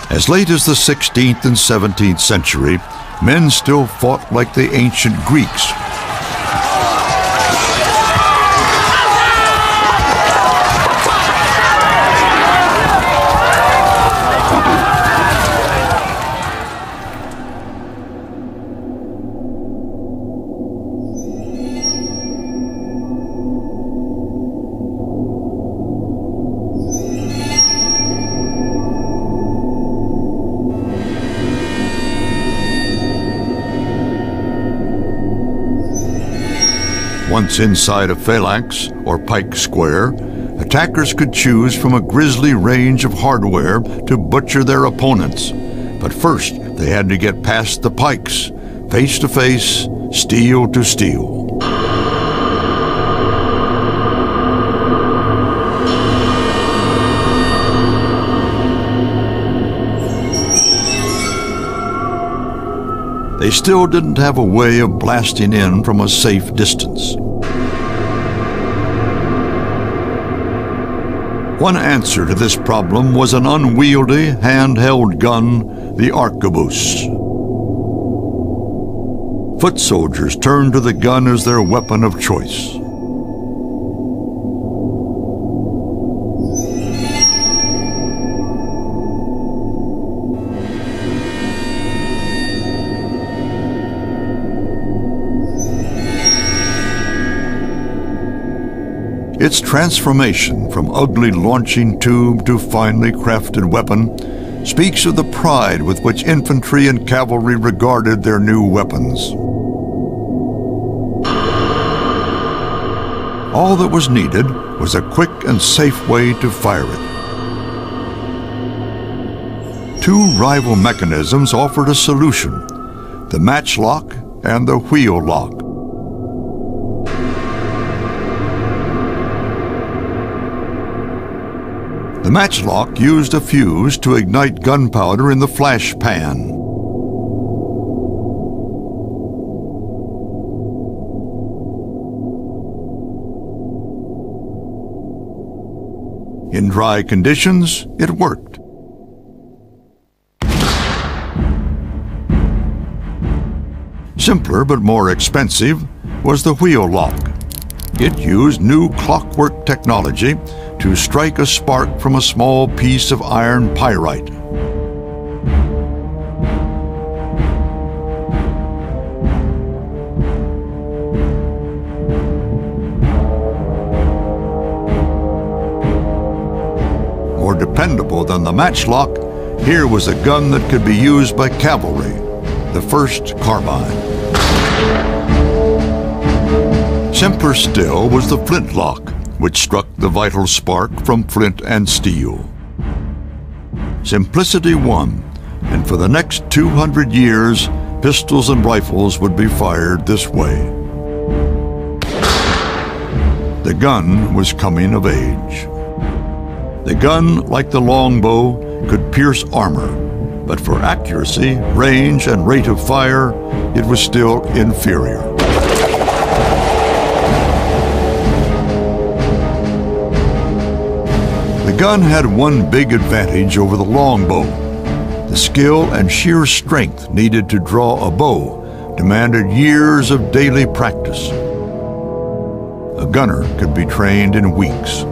As late as the 16th and 17th century, men still fought like the ancient Greeks. Once inside a phalanx, or pike square, attackers could choose from a grisly range of hardware to butcher their opponents. But first, they had to get past the pikes, face to face, steel to steel. They still didn't have a way of blasting in from a safe distance. One answer to this problem was an unwieldy, handheld gun, the arquebus. Foot soldiers turned to the gun as their weapon of choice. Its transformation from ugly launching tube to finely crafted weapon speaks of the pride with which infantry and cavalry regarded their new weapons. All that was needed was a quick and safe way to fire it. Two rival mechanisms offered a solution: the matchlock and the wheel lock. The matchlock used a fuse to ignite gunpowder in the flash pan. In dry conditions, it worked. Simpler but more expensive was the wheel lock. It used new clockwork technology to strike a spark from a small piece of iron pyrite. More dependable than the matchlock, here was a gun that could be used by cavalry, the first carbine. Simpler still was the flintlock, which struck the vital spark from flint and steel. Simplicity won, and for the next 200 years, pistols and rifles would be fired this way. The gun was coming of age. The gun, like the longbow, could pierce armor, but for accuracy, range, and rate of fire, it was still inferior. The gun had one big advantage over the longbow. The skill and sheer strength needed to draw a bow demanded years of daily practice. A gunner could be trained in weeks.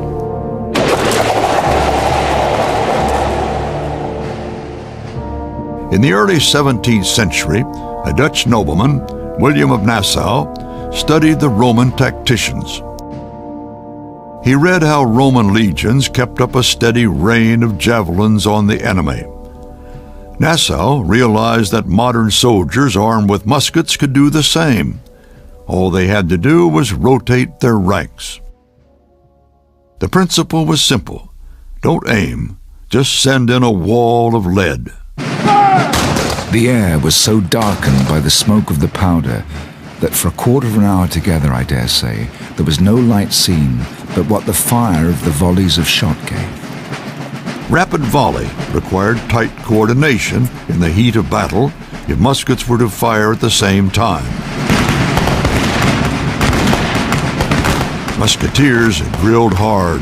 In the early 17th century, a Dutch nobleman, William of Nassau, studied the Roman tacticians. He read how Roman legions kept up a steady rain of javelins on the enemy. Nassau realized that modern soldiers armed with muskets could do the same. All they had to do was rotate their ranks. The principle was simple. Don't aim, just send in a wall of lead. The air was so darkened by the smoke of the powder that for a quarter of an hour together, I dare say, there was no light seen but what the fire of the volleys of shot gave. Rapid volley required tight coordination in the heat of battle if muskets were to fire at the same time. Musketeers drilled hard.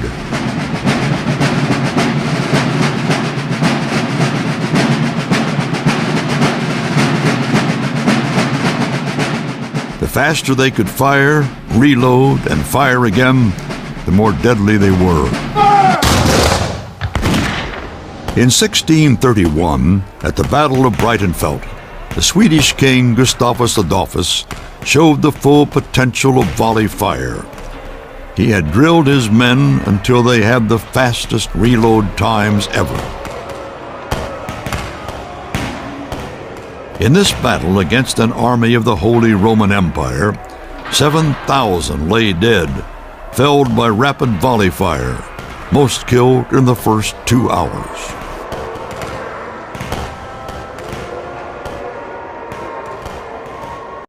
faster they could fire, reload, and fire again, the more deadly they were. In 1631, at the Battle of Breitenfeld, the Swedish king Gustavus Adolphus showed the full potential of volley fire. He had drilled his men until they had the fastest reload times ever. In this battle against an army of the Holy Roman Empire, 7,000 lay dead, felled by rapid volley fire, most killed in the first 2 hours.